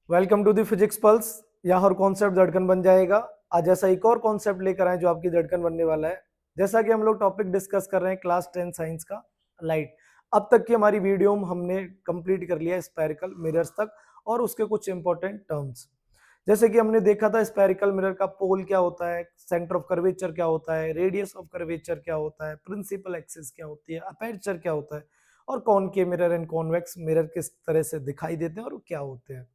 Welcome to the physics pulse. यहाँ हर concept धड़कन बन जाएगा। आज ऐसा एक और कॉन्सेप्ट लेकर आए जो आपकी धड़कन बनने वाला है। जैसा कि हम लोग टॉपिक डिस्कस कर रहे हैं क्लास 10 साइंस का, लाइट। अब तक की हमारी वीडियो हमने कंप्लीट कर लिया स्फेरिकल मिरर्स तक और उसके कुछ इंपॉर्टेंट टर्म्स। जैसे कि हमने देखा था स्फेरिकल मिरर का पोल क्या होता है, सेंटर ऑफ कर्वेचर क्या होता है, रेडियस ऑफ कर्वेचर क्या होता है, प्रिंसिपल एक्सिस क्या होती है, अपर्चर क्या होता है और concave mirror and convex mirror किस तरह से दिखाई देते हैं और क्या होते हैं।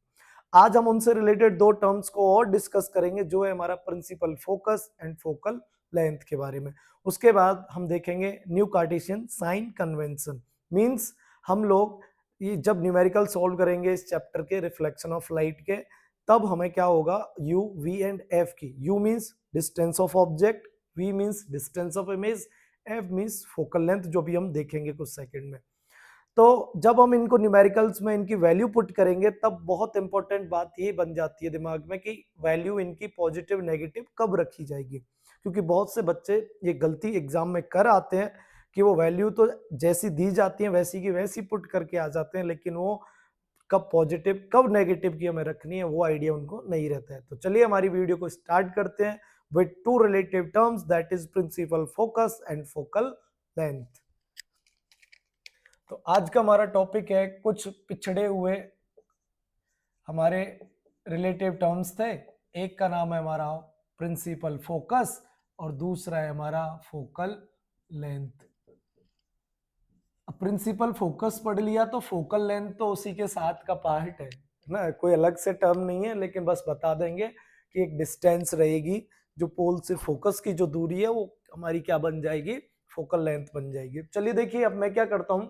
आज हम उनसे रिलेटेड दो टर्म्स को और डिस्कस करेंगे जो है हमारा principal focus and focal length के बारे में। उसके बाद हम देखेंगे new cartesian sign convention. Means हम लोग ये जब न्यूमेरिकल सॉल्व करेंगे इस चैप्टर के रिफ्लेक्शन ऑफ लाइट के, तब हमें क्या होगा, यू वी एंड एफ की। U means distance of object, V means distance of image, F means focal length, जो भी हम देखेंगे कुछ सेकंड में। तो जब हम इनको न्यूमेरिकल्स में इनकी वैल्यू पुट करेंगे तब बहुत इंपॉर्टेंट बात ये बन जाती है दिमाग में कि वैल्यू इनकी पॉजिटिव नेगेटिव कब रखी जाएगी। क्योंकि बहुत से बच्चे ये गलती एग्जाम में कर आते हैं कि वो वैल्यू तो जैसी दी जाती है वैसी की वैसी पुट करके आ जाते हैं, लेकिन वो कब पॉजिटिव कब नेगेटिव की हमें रखनी है वो आइडिया उनको नहीं रहता है। तो चलिए हमारी वीडियो को स्टार्ट करते हैं with two relative terms, that is principal focus and focal length. तो आज का हमारा टॉपिक है कुछ पिछड़े हुए हमारे रिलेटिव टर्म्स थे। एक का नाम है हमारा प्रिंसिपल फोकस और दूसरा है हमारा फोकल लेंथ। प्रिंसिपल फोकस पढ़ लिया तो फोकल लेंथ तो उसी के साथ का पार्ट है ना, कोई अलग से टर्म नहीं है, लेकिन बस बता देंगे कि एक डिस्टेंस रहेगी जो पोल से फोकस की जो दूरी है वो हमारी क्या बन जाएगी, फोकल लेंथ बन जाएगी। चलिए देखिए अब मैं क्या करता हूं,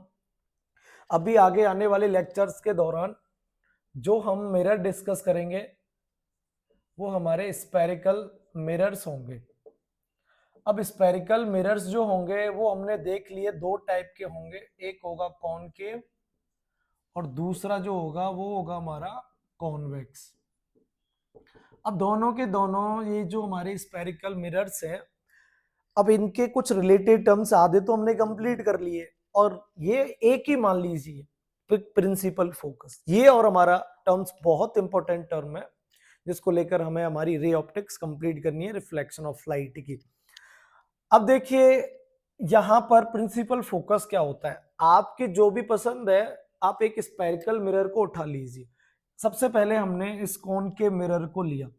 अभी आगे आने वाले लेक्चर्स के दौरान जो हम मिरर डिस्कस करेंगे वो हमारे स्फेरिकल मिरर्स होंगे। अब स्फेरिकल मिरर्स जो होंगे वो हमने देख लिए दो टाइप के होंगे, एक होगा कॉनकेव और दूसरा जो होगा वो होगा हमारा कॉन्वेक्स। अब दोनों के दोनों ये जो हमारे स्फेरिकल मिरर्स हैं, अब इनके कुछ रिलेटेड टर्म्स आधे तो हमने कंप्लीट कर लिए और ये एक ही मान लीजिए प्रिंसिपल फोकस, ये और हमारा टर्म्स बहुत इंपॉर्टेंट टर्म है जिसको लेकर हमें हमारी रे ऑप्टिक्स कंप्लीट करनी है, रिफ्लेक्शन ऑफ लाइट की। अब देखिए यहां पर प्रिंसिपल फोकस क्या होता है, आपके जो भी पसंद है आप एक स्पेरिकल मिरर को उठा लीजिए। सबसे पहले हमने इस कोन के मिरर को लिया।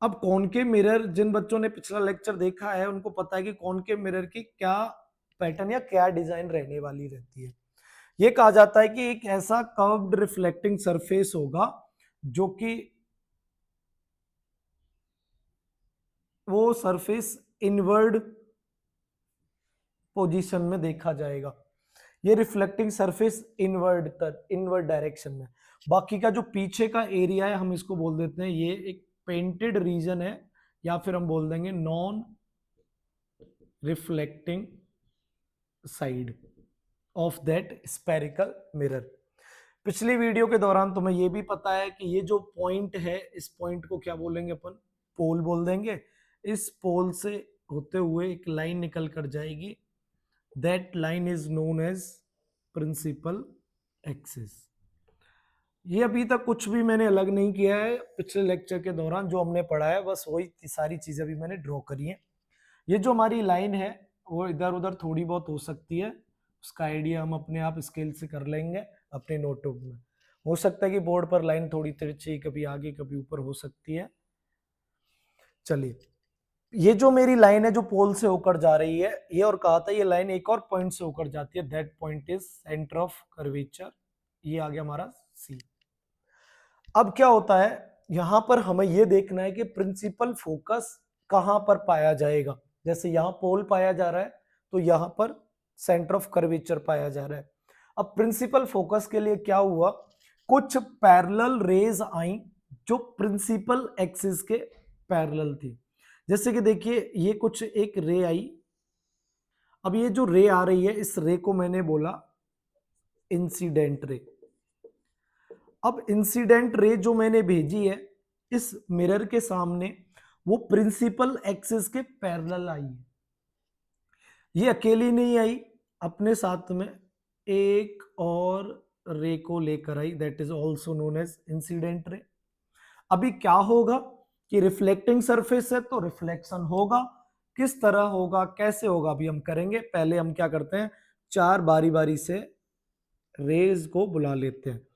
अब कॉनकेव मिरर, जिन बच्चों ने पिछला लेक्चर देखा है उनको पता है कि कॉनकेव मिरर की क्या पैटर्न या क्या डिजाइन रहने वाली रहती है। ये कहा जाता है कि एक ऐसा कर्व्ड रिफ्लेक्टिंग सरफेस होगा जो कि वो सरफेस इनवर्ड पोजीशन में देखा जाएगा। ये रिफ्लेक्टिंग सरफेस इनवर्ड डायरेक्शन में। बाकी का जो पीछे का एरिया है हम इसको बोल देते हैं ये एक पेंटेड रीजन है, या फिर हम बोल देंगे non reflecting side of that spherical mirror. पिछली वीडियो के दौरान तुम्हें यह भी पता है कि ये जो पॉइंट है इस पॉइंट को क्या बोलेंगे अपन, पोल बोल देंगे। इस पोल से होते हुए एक लाइन निकल कर जाएगी, that line is known as principal axis. ये अभी तक कुछ भी मैंने अलग नहीं किया है, पिछले लेक्चर के दौरान जो हमने पढ़ा है बस वही सारी चीजें अभी मैंने ड्रॉ करी है। ये जो हमारी लाइन है वो इधर उधर थोड़ी बहुत हो सकती है, उसका आइडिया हम अपने आप स्केल से कर लेंगे अपने नोटबुक में। हो सकता है कि बोर्ड पर लाइन थोड़ी तिरछी कभी आगे कभी ऊपर हो सकती है। चलिए ये जो मेरी लाइन है जो पोल से होकर जा रही है, ये और कहा था ये लाइन एक और पॉइंट से होकर जाती है, that point is centre of curvature. ये आ गया हमारा सी। अब क्या होता है यहां पर हमें यह देखना है कि प्रिंसिपल फोकस कहां पर पाया जाएगा। जैसे यहां पोल पाया जा रहा है तो यहां पर सेंटर ऑफ कर्वेचर पाया जा रहा है। अब प्रिंसिपल फोकस के लिए क्या हुआ, कुछ पैरेलल रेज आई जो प्रिंसिपल एक्सिस के पैरेलल थी। जैसे कि देखिए ये कुछ एक रे आई, अब ये जो रे आ रही है इस रे को मैंने बोला इंसिडेंट रे। अब इंसिडेंट रे जो मैंने भेजी है इस मिरर के सामने वो प्रिंसिपल एक्सिस के पैरेलल आई है। ये अकेली नहीं आई, अपने साथ में एक और रे को लेकर आई, that is also known as incident ray. अभी क्या होगा कि रिफ्लेक्टिंग सरफेस है तो रिफ्लेक्शन होगा, किस तरह होगा, कैसे होगा, अभी हम करेंगे। पहले हम क्या करते हैं, चार बारी बारी से रेज को बुला लेते हैं।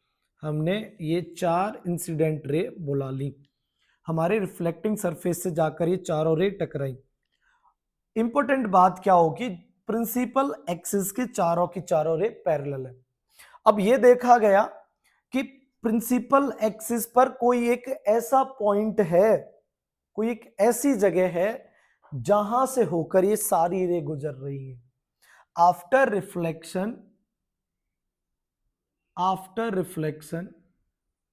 हमने ये चार इंसिडेंट रे बुला ली, हमारे रिफ्लेक्टिंग सरफेस से जाकर ये चारों रे टकराई। इंपॉर्टेंट बात क्या होगी, प्रिंसिपल एक्सिस के चारों की चारों रे पैरेलल है। अब ये देखा गया कि प्रिंसिपल एक्सिस पर कोई एक ऐसा पॉइंट है, कोई एक ऐसी जगह है जहां से होकर ये सारी रे गुजर रही है। आफ्टर रिफ्लेक्शन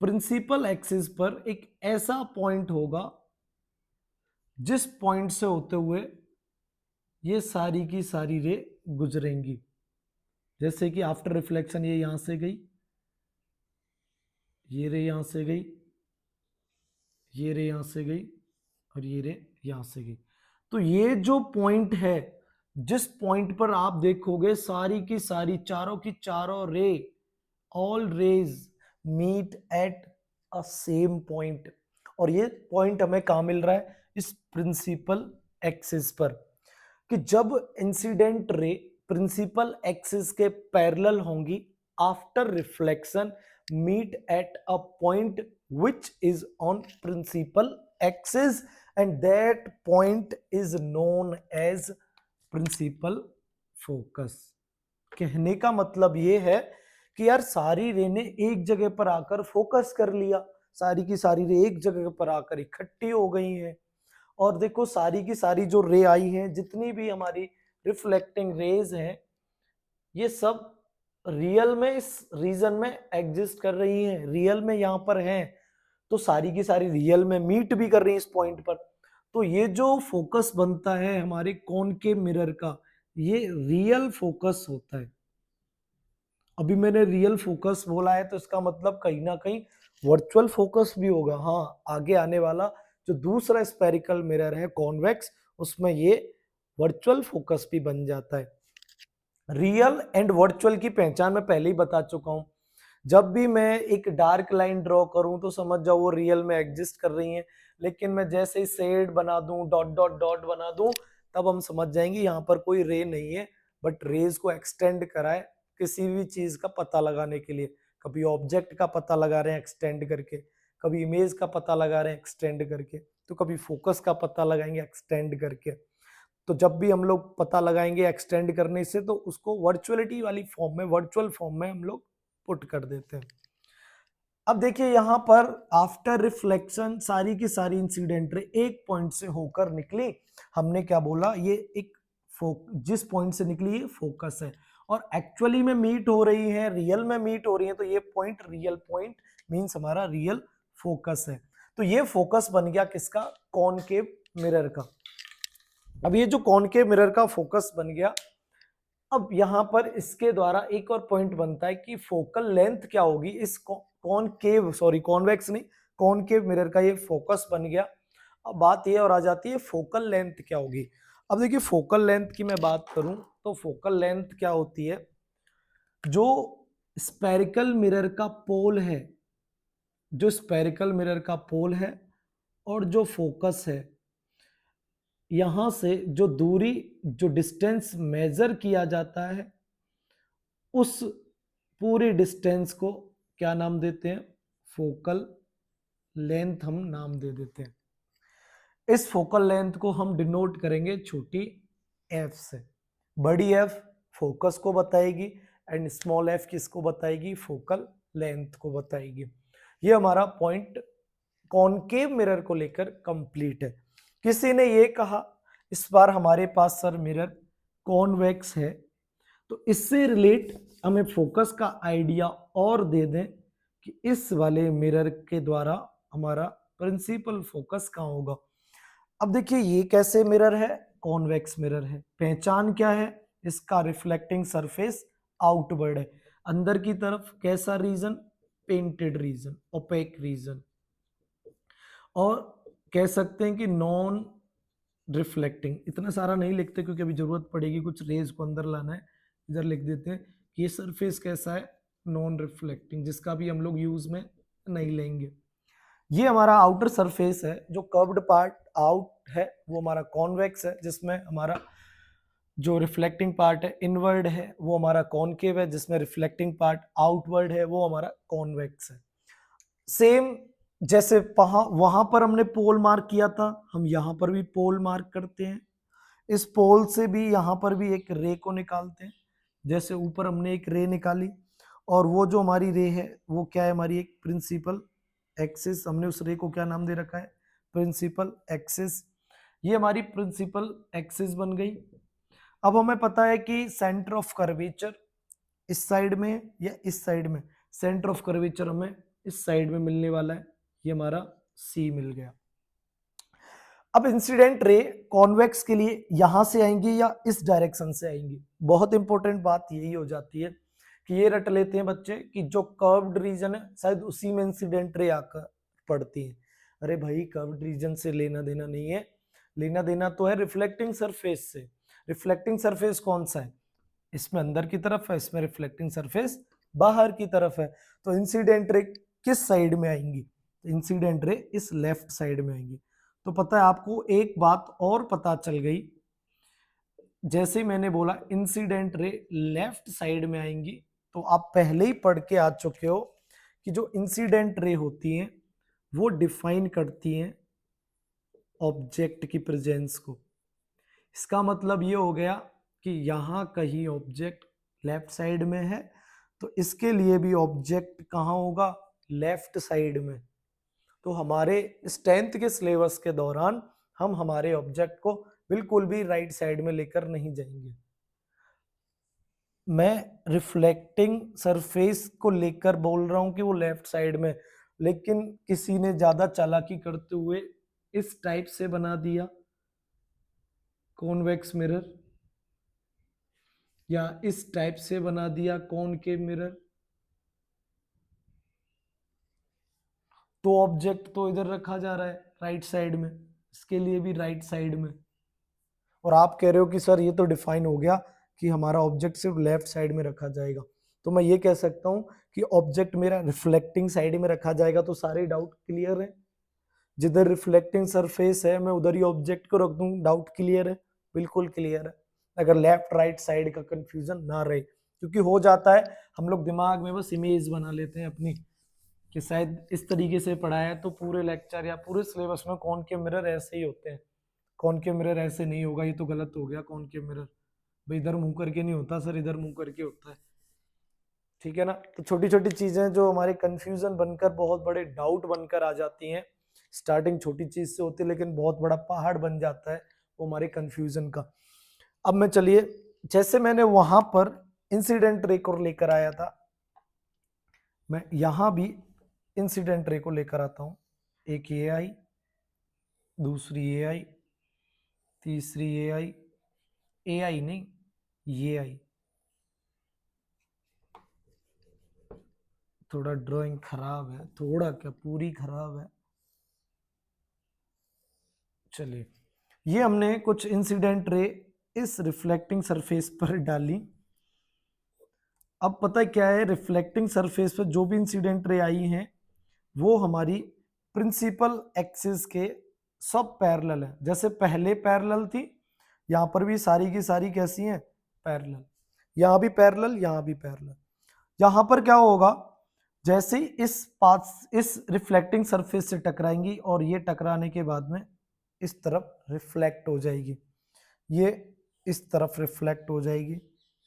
प्रिंसिपल एक्सिस पर एक ऐसा पॉइंट होगा जिस पॉइंट से होते हुए ये सारी की सारी रे गुजरेंगी। जैसे कि आफ्टर रिफ्लेक्शन ये यहां से गई, ये रे यहां से गई, ये रे यहां से गई, और ये रे यहां से गई। तो ये जो पॉइंट है, जिस पॉइंट पर आप देखोगे सारी की सारी चारों की चारों ray, all rays meet at a same point, और ये पॉइंट हमें कहां मिल रहा है, इस प्रिंसिपल एक्सिस पर। कि जब इंसिडेंट रे प्रिंसिपल एक्सिस के पैरेलल होंगी after reflection meet at a point which is on principal axis and that point is known as principal focus। कहने का मतलब ये है कि यार सारी रे ने एक जगह पर आकर फोकस कर लिया, सारी की सारी रे एक जगह पर आकर इकट्ठी हो गई हैं। और देखो सारी की सारी जो रे आई हैं, जितनी भी हमारी रिफ्लेक्टिंग रेज हैं, ये सब रियल में इस रीजन में एग्जिस्ट कर रही हैं, रियल में यहाँ पर हैं। तो सारी की सारी रियल में मीट भी कर रही है इस पॉइंट पर। तो ये जो फोकस बनता है हमारे कॉनकेव मिरर का, ये रियल फोकस होता है। अभी मैंने रियल फोकस बोला है तो इसका मतलब कहीं ना कहीं वर्चुअल फोकस भी होगा। हाँ, आगे आने वाला जो दूसरा स्पेरिकल मिरर है कॉन्वेक्स, उसमें ये वर्चुअल फोकस भी बन जाता है। रियल एंड वर्चुअल की पहचान मैं पहले ही बता चुका हूं। जब भी मैं एक डार्क लाइन ड्रॉ करूं तो समझ जाओ वो रियल में एग्जिस्ट कर रही हैं, लेकिन मैं जैसे ही शेड बना दूं, डॉट डॉट डॉट बना दूं, तब हम समझ जाएंगे यहाँ पर कोई रे नहीं है। बट रेज को एक्सटेंड कराए किसी भी चीज का पता लगाने के लिए, कभी ऑब्जेक्ट का पता लगा रहे हैं एक्सटेंड करके, कभी इमेज का पता लगा रहे हैं एक्सटेंड करके, तो कभी फोकस का पता लगाएंगे एक्सटेंड करके। तो जब भी हम लोग पता लगाएंगे एक्सटेंड करने से, तो उसको वर्चुअलिटी वाली फॉर्म में, वर्चुअल फॉर्म में हम लोग पुट कर देते हैं। अब देखिए यहां पर आफ्टर रिफ्लेक्शन सारी की सारी इंसिडेंट रे एक पॉइंट से होकर निकली। हमने क्या बोला, ये एक जिस पॉइंट से निकली ये फोकस है, और एक्चुअली में मीट हो रही है, रियल में मीट हो रही है, तो ये पॉइंट रियल पॉइंट मींस हमारा रियल फोकस है। तो ये फोकस बन गया किसका, कॉनकेव मिरर का। अब ये जो कॉनकेव मिरर का फोकस बन गया, अब यहां पर इसके द्वारा एक और पॉइंट बनता है कि फोकल लेंथ क्या होगी इस कॉन्वेक्स नहीं, कॉनकेव मिरर का ये फोकस बन गया। अब बात ये और आ जाती है फोकल लेंथ क्या होगी। अब देखिए फोकल लेंथ की मैं बात करूं तो फोकल लेंथ क्या होती है, जो स्पेरिकल मिरर का पोल है, जो स्पेरिकल मिरर का पोल है और जो फोकस है, यहां से जो दूरी, जो डिस्टेंस मेजर किया जाता है, उस पूरी डिस्टेंस को क्या नाम देते हैं, फोकल लेंथ हम नाम दे देते हैं। इस फोकल लेंथ को हम डिनोट करेंगे छोटी एफ से। बड़ी एफ फोकस को बताएगी एंड स्मॉल एफ किसको बताएगी, फोकल लेंथ को बताएगी। ये हमारा पॉइंट कॉनकेव मिरर को लेकर कंप्लीट है। किसी ने ये कहा इस बार हमारे पास सर मिरर कॉन्वेक्स है, तो इससे रिलेट हमें फोकस का आइडिया और दे दें कि इस वाले मिरर के द्वारा हमारा प्रिंसिपल फोकस कहाँ होगा। अब देखिए ये कैसे मिरर है, कॉन्वेक्स मिरर है। पहचान क्या है, इसका रिफ्लेक्टिंग सरफेस आउटवर्ड है, अंदर की तरफ कैसा region, painted region, opaque region. और कह सकते हैं कि नॉन रिफ्लेक्टिंग, इतना सारा नहीं लिखते क्योंकि अभी जरूरत पड़ेगी, कुछ रेज को अंदर लाना है, इधर लिख देते हैं कि ये सरफेस कैसा है, नॉन रिफ्लेक्टिंग, जिसका भी हम लोग यूज में नहीं लेंगे। ये हमारा आउटर सरफेस है, जो कर्व्ड पार्ट आउट है वो हमारा कॉन्वेक्स है, जिसमें हमारा जो रिफ्लेक्टिंग पार्ट है इनवर्ड है वो हमारा कॉनकेव है, जिसमें रिफ्लेक्टिंग पार्ट आउटवर्ड है वो हमारा कॉन्वेक्स है। सेम जैसे वहां पर हमने पोल मार्क किया था, हम यहां पर भी पोल मार्क करते हैं। इस पोल से भी यहां पर भी एक रे को निकालते हैं, जैसे ऊपर हमने एक रे निकाली, और वो जो हमारी रे है वो क्या है, हमारी एक प्रिंसिपल एक्सिस। हमने उस रे को क्या नाम दे रखा है, प्रिंसिपल एक्सिस। ये हमारी प्रिंसिपल एक्सिस बन गई। अब हमें पता है कि सेंटर ऑफ कर्वेचर इस साइड में या इस साइड में, सेंटर ऑफ कर्वेचर हमें इस साइड में मिलने वाला है, ये हमारा सी मिल गया। अब इंसिडेंट रे कॉन्वेक्स के लिए यहां से आएंगी या इस डायरेक्शन से आएंगी। बहुत इंपॉर्टेंट बात यही हो जाती है कि ये रट लेते हैं बच्चे कि जो कर्व्ड रीजन है शायद उसी में इंसिडेंट रे आकर पड़ती है। अरे भाई, कर्व्ड रीजन से लेना देना नहीं है, लेना देना तो है रिफ्लेक्टिंग सरफेस से। रिफ्लेक्टिंग सरफेस कौन सा है, इसमें अंदर की तरफ है, इसमें रिफ्लेक्टिंग सरफेस बाहर की तरफ है। तो इंसिडेंट रे किस साइड में आएंगी, इंसिडेंट रे इस लेफ्ट साइड में आएंगी। तो पता है आपको एक बात और पता चल गई, जैसे मैंने बोला इंसिडेंट रे लेफ्ट साइड में आएंगी, तो आप पहले ही पढ़ के आ चुके हो कि जो इंसिडेंट रे होती हैं वो डिफाइन करती हैं ऑब्जेक्ट की प्रेजेंस को। इसका मतलब ये हो गया कि यहां कहीं ऑब्जेक्ट लेफ्ट साइड में है, तो इसके लिए भी ऑब्जेक्ट कहां होगा, लेफ्ट साइड में। तो हमारे इस 10th के सिलेबस के दौरान हम हमारे ऑब्जेक्ट को बिल्कुल भी राइट साइड में लेकर नहीं जाएंगे। मैं रिफ्लेक्टिंग सरफेस को लेकर बोल रहा हूं कि वो लेफ्ट साइड में, लेकिन किसी ने ज्यादा चालाकी करते हुए इस टाइप से बना दिया कॉन्वेक्स मिरर, या इस टाइप से बना दिया कॉनकेव मिरर, तो ऑब्जेक्ट तो इधर रखा जा रहा है राइट साइड में, इसके लिए भी राइट साइड में। और आप कह रहे हो कि सर ये तो डिफाइन हो गया कि हमारा ऑब्जेक्ट सिर्फ लेफ्ट साइड में रखा जाएगा। तो मैं ये कह सकता हूं कि ऑब्जेक्ट मेरा रिफ्लेक्टिंग साइड में रखा जाएगा, तो सारे डाउट क्लियर है। जिधर रिफ्लेक्टिंग सरफेस है मैं उधर ही ऑब्जेक्ट को रख दूं, डाउट क्लियर है, बिल्कुल क्लियर है। अगर लेफ्ट राइट साइड का कंफ्यूजन ना रहे, क्योंकि हो जाता है हम लोग दिमाग में बस इमेज बना लेते हैं अपनी कि शायद इस तरीके से पढ़ाया है तो पूरे लेक्चर या पूरे सिलेबस में कॉनकेव मिरर ऐसे ही होते हैं। कॉनकेव मिरर ऐसे नहीं होगा, ये तो गलत हो गया। कॉनकेव मिरर भाई इधर मुंह करके नहीं होता सर, इधर मुंह करके होता है, ठीक है ना। तो छोटी छोटी चीजें जो हमारे कंफ्यूजन बनकर बहुत बड़े डाउट बनकर आ जाती हैं, स्टार्टिंग छोटी चीज से होती है लेकिन बहुत बड़ा पहाड़ बन जाता है वो हमारे कंफ्यूजन का। अब मैं चलिए, जैसे मैंने वहां पर इंसिडेंट रे को लेकर आया था, मैं यहां भी इंसिडेंट रे को लेकर आता हूं। एक ये आई, दूसरी ये आई, तीसरी ये आई, ए आई नहीं ये आई। थोड़ा ड्राइंग खराब है, थोड़ा क्या पूरी खराब है। चलिए, ये हमने कुछ इंसिडेंट रे इस रिफ्लेक्टिंग सरफेस पर डाली। अब पता है क्या है, रिफ्लेक्टिंग सरफेस पर जो भी इंसिडेंट रे आई हैं वो हमारी प्रिंसिपल एक्सिस के सब पैरेलल है। जैसे पहले पैरेलल थी, यहां पर भी सारी की सारी कैसी हैं, पैरेलल। यहां भी पैरेलल, यहां भी पैरेलल। यहां पर क्या होगा, जैसे ही इस रिफ्लेक्टिंग सरफेस से टकराएंगी और ये टकराने के बाद में इस तरफ रिफ्लेक्ट हो जाएगी, ये इस तरफ रिफ्लेक्ट हो जाएगी,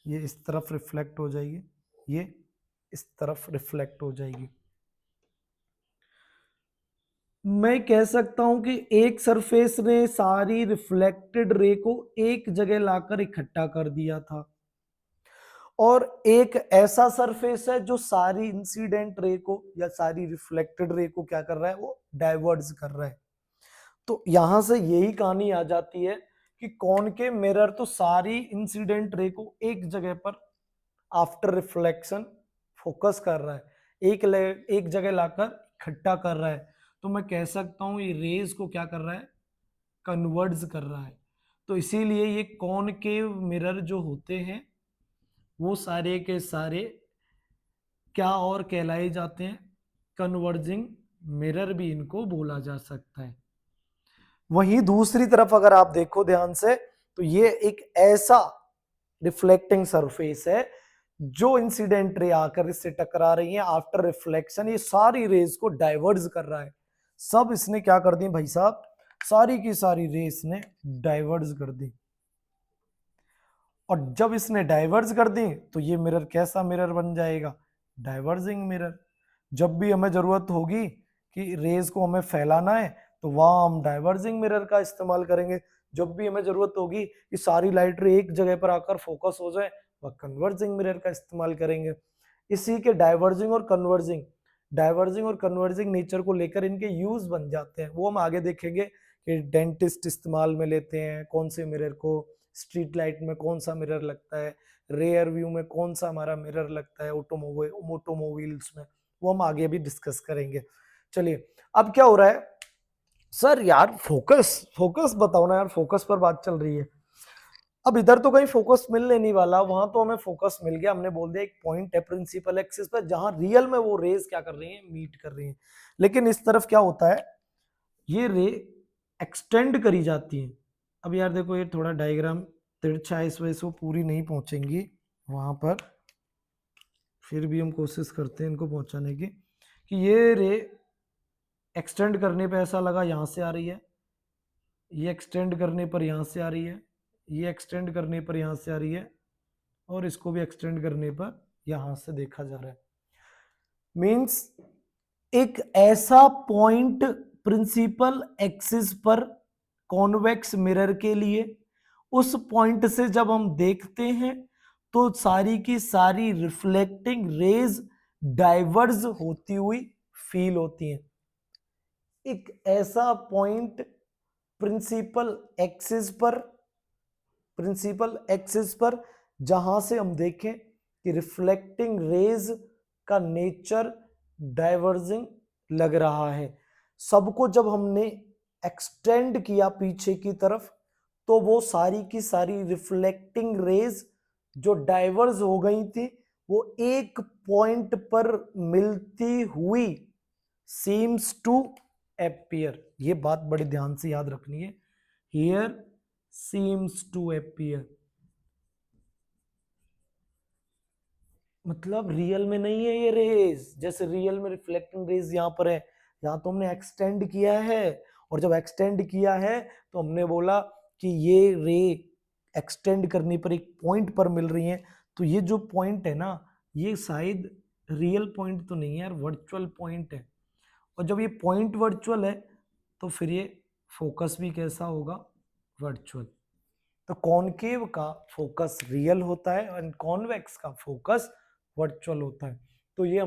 ये इस तरफ रिफ्लेक्ट हो जाएगी, ये इस तरफ रिफ्लेक्ट हो जाएगी। मैं कह सकता हूं कि एक सरफेस ने सारी रिफ्लेक्टेड रे को एक जगह लाकर इकट्ठा कर दिया था, और एक ऐसा सरफेस है जो सारी इंसिडेंट रे को या सारी रिफ्लेक्टेड रे को क्या कर रहा है, वो डाइवर्ज कर रहा है। तो यहां से यही कहानी आ जाती है कि कॉनकेव मिरर तो सारी इंसिडेंट रे को एक जगह पर आफ्टर रिफ्लेक्शन फोकस कर रहा है, एक जगह लाकर इकट्ठा कर रहा है। तो मैं कह सकता हूं ये रेज को क्या कर रहा है, कन्वर्ट्स कर रहा है। तो इसीलिए ये कॉनकेव मिरर जो होते हैं वो सारे के सारे क्या और कहलाए जाते हैं? कन्वर्जिंग मिरर भी इनको बोला जा सकता है। वहीं दूसरी तरफ अगर आप देखो ध्यान से, तो ये एक ऐसा रिफ्लेक्टिंग सरफेस है जो इंसिडेंट रे आकर इससे टकरा रही है, आफ्टर रिफ्लेक्शन ये सारी रेज को डाइवर्ज कर रहा है। सब इसने क्या कर दी भाई साहब, सारी की सारी रेस ने डाइवर्ज कर दी। और जब इसने डाइवर्ज कर दी तो ये मिरर कैसा मिरर बन जाएगा? Diverging mirror. जब भी हमें जरूरत होगी कि रेज को हमें फैलाना है तो वहां हम डाइवर्जिंग मिरर का इस्तेमाल करेंगे। जब भी हमें जरूरत होगी कि सारी लाइट रे एक जगह पर आकर फोकस हो जाए, वह कन्वर्जिंग मिरर का इस्तेमाल करेंगे। इसी के डाइवर्जिंग और कन्वर्जिंग नेचर को लेकर इनके यूज बन जाते हैं, वो हम आगे देखेंगे कि डेंटिस्ट इस्तेमाल में लेते हैं कौन से मिरर को, स्ट्रीट लाइट में कौन सा मिरर लगता है, रेयर व्यू में कौन सा हमारा मिरर लगता है, ऑटोमोबाइल्स में, वो हम आगे भी डिस्कस करेंगे। चलिए अब क्या हो रहा है सर, यार फोकस बताओ ना यार, फोकस पर बात चल रही है। अब इधर तो कहीं फोकस मिलने नहीं वाला, वहां तो हमें फोकस मिल गया, हमने बोल दिया एक पॉइंट है प्रिंसिपल एक्सिस पर जहां रियल में वो रेज क्या कर रही है, मीट कर रही है। लेकिन इस तरफ क्या होता है, ये रे एक्सटेंड करी जाती है। अब यार देखो ये थोड़ा डायग्राम तिरछा है, इस वजह से वो पूरी नहीं पहुंचेंगी वहां पर, फिर भी हम कोशिश करते हैं इनको पहुंचाने की। कि ये रे एक्सटेंड करने पे ऐसा लगा यहां से आ रही है, ये एक्सटेंड करने पर यहां से आ रही है, ये एक्सटेंड करने पर यहां से आ रही है, और इसको भी एक्सटेंड करने पर यहां से देखा जा रहा है। मींस एक ऐसा पॉइंट प्रिंसिपल एक्सिस पर कॉन्वेक्स मिरर के लिए, उस पॉइंट से जब हम देखते हैं तो सारी की सारी रिफ्लेक्टिंग रेज डाइवर्ज होती हुई फील होती हैं। एक ऐसा पॉइंट प्रिंसिपल एक्सिस पर जहां से हम देखें कि रिफ्लेक्टिंग रेज का नेचर डाइवर्जिंग लग रहा है। सबको जब हमने एक्सटेंड किया पीछे की तरफ तो वो सारी की सारी रिफ्लेक्टिंग रेज जो डाइवर्ज हो गई थी वो एक पॉइंट पर मिलती हुई सीम्स टू अपीयर। ये बात बड़े ध्यान से याद रखनी है, हियर सीम्स टू अपीयर, मतलब रियल में नहीं है ये रेज। जैसे रियल में रिफ्लेक्टिंग रेज यहां पर है, यहां तो हमने एक्सटेंड किया है, और जब एक्सटेंड किया है तो हमने बोला कि ये रे एक्सटेंड करने पर एक पॉइंट पर मिल रही है। तो ये जो पॉइंट है ना, ये शायद रियल पॉइंट तो नहीं है यार, वर्चुअल पॉइंट है। और जब ये पॉइंट वर्चुअल है तो फिर ये फोकस भी कैसा होगा, वर्चुअल। तो कॉनकेव का फोकस रियल होता है और कॉन्वेक्स का फोकस वर्चुअल होता है। तो ये